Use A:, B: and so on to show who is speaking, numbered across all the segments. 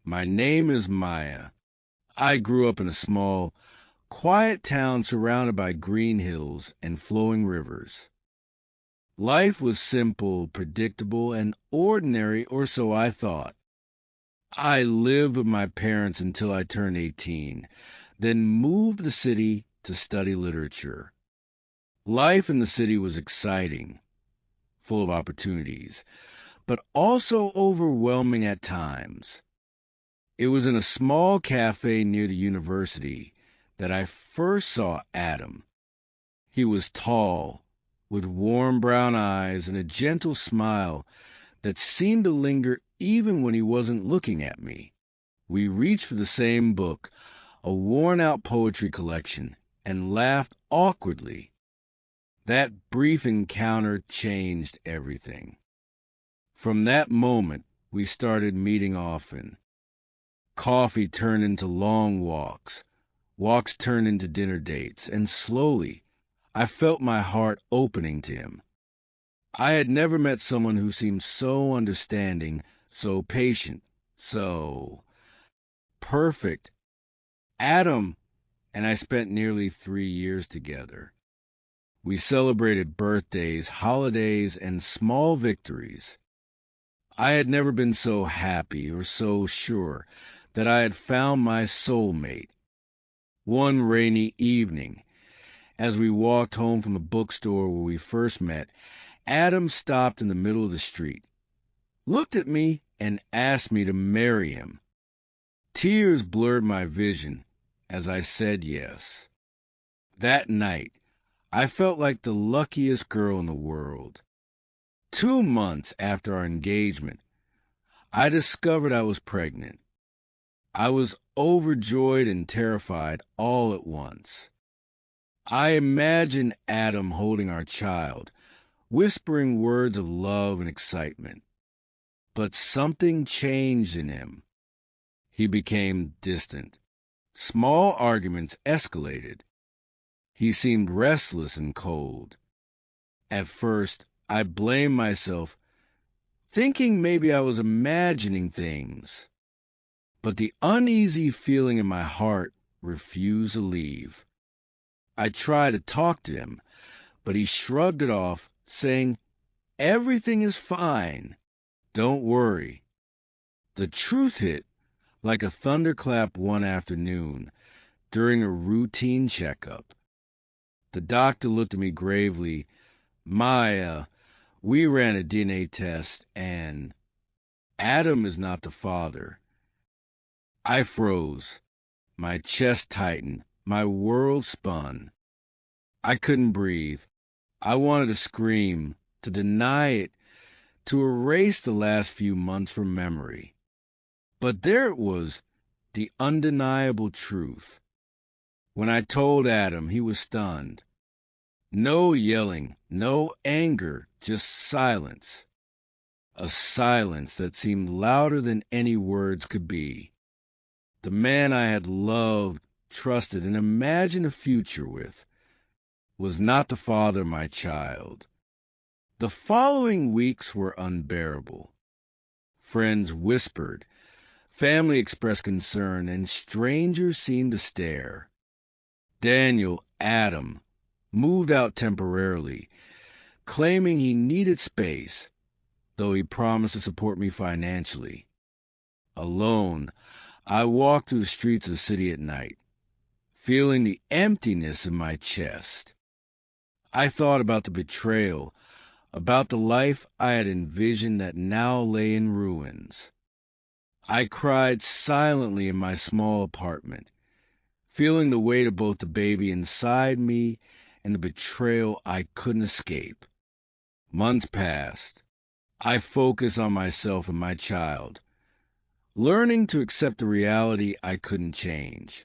A: My name is Maya. I grew up in a small, quiet town surrounded by green hills and flowing rivers. Life was simple, predictable, and ordinary, or so I thought. I lived with my parents until I turned 18, then moved to the city to study literature. Life in the city was exciting, full of opportunities, but also overwhelming at times. It was in a small cafe near the university that I first saw Adam. He was tall, with warm brown eyes and a gentle smile that seemed to linger even when he wasn't looking at me. We reached for the same book, a worn-out poetry collection, and laughed awkwardly. That brief encounter changed everything. From that moment, we started meeting often. Coffee turned into long walks. Walks turned into dinner dates, and slowly, I felt my heart opening to him. I had never met someone who seemed so understanding, so patient, so perfect. Adam and I spent nearly 3 years together. We celebrated birthdays, holidays, and small victories. I had never been so happy or so sure that I had found my soulmate. One rainy evening, as we walked home from the bookstore where we first met, Adam stopped in the middle of the street, looked at me, and asked me to marry him. Tears blurred my vision as I said yes. That night, I felt like the luckiest girl in the world. 2 months after our engagement, I discovered I was pregnant. I was overjoyed and terrified all at once. I imagined Adam holding our child, whispering words of love and excitement. But something changed in him. He became distant. Small arguments escalated. He seemed restless and cold. At first, I blamed myself, thinking maybe I was imagining things. But the uneasy feeling in my heart refused to leave. I tried to talk to him, but he shrugged it off, saying, "Everything is fine. Don't worry." The truth hit like a thunderclap one afternoon during a routine checkup. The doctor looked at me gravely. "Maya, we ran a DNA test, and Adam is not the father." I froze. My chest tightened. My world spun. I couldn't breathe. I wanted to scream, to deny it, to erase the last few months from memory. But there it was, the undeniable truth. When I told Adam, he was stunned. No yelling, no anger, just silence. A silence that seemed louder than any words could be. The man I had loved, trusted, and imagined a future with was not the father of my child. The following weeks were unbearable. Friends whispered, family expressed concern, and strangers seemed to stare. Daniel, Adam, moved out temporarily, claiming he needed space, though he promised to support me financially. Alone, I walked through the streets of the city at night, feeling the emptiness in my chest. I thought about the betrayal, about the life I had envisioned that now lay in ruins. I cried silently in my small apartment, feeling the weight of both the baby inside me and the betrayal I couldn't escape. Months passed. I focused on myself and my child, learning to accept the reality I couldn't change.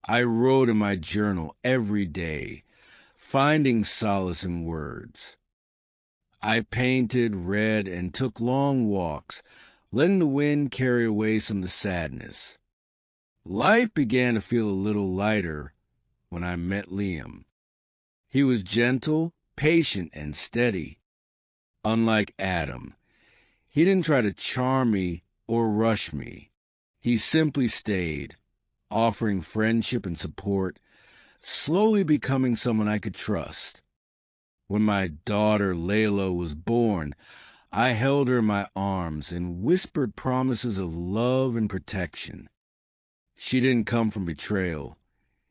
A: I wrote in my journal every day, finding solace in words. I painted, read, and took long walks, letting the wind carry away some of the sadness. Life began to feel a little lighter when I met Liam. He was gentle, patient, and steady. Unlike Adam, he didn't try to charm me or rush me. He simply stayed, offering friendship and support, slowly becoming someone I could trust. When my daughter Layla was born, I held her in my arms and whispered promises of love and protection. She didn't come from betrayal.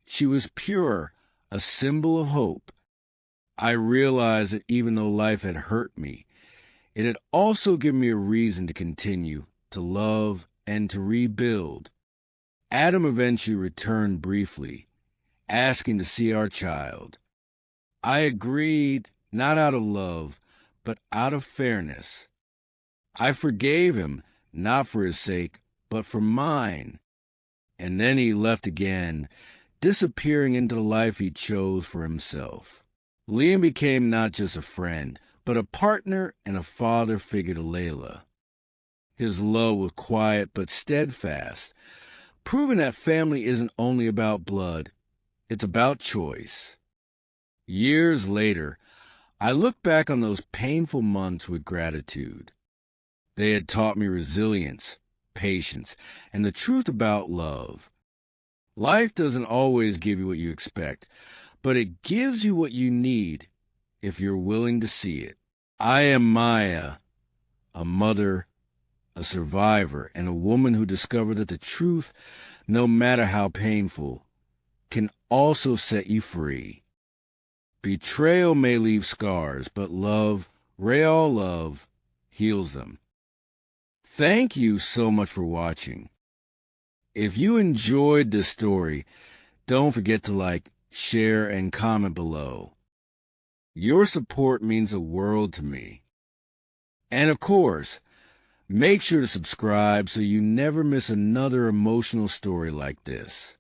A: She was pure, a symbol of hope. I realized that even though life had hurt me, it had also given me a reason to continue, to love, and to rebuild. Adam eventually returned briefly, asking to see our child. I agreed, not out of love, but out of fairness. I forgave him, not for his sake, but for mine. And then he left again, disappearing into the life he chose for himself. Liam became not just a friend, but a partner and a father figure to Layla. His love was quiet but steadfast, proving that family isn't only about blood, it's about choice. Years later, I look back on those painful months with gratitude. They had taught me resilience, patience, and the truth about love. Life doesn't always give you what you expect, but it gives you what you need if you're willing to see it. I am Maya, a mother, a survivor, and a woman who discovered that the truth, no matter how painful, can also set you free. Betrayal may leave scars, but love, real love, heals them. Thank you so much for watching. If you enjoyed this story, don't forget to like, share, and comment below. Your support means the world to me. And of course, make sure to subscribe so you never miss another emotional story like this.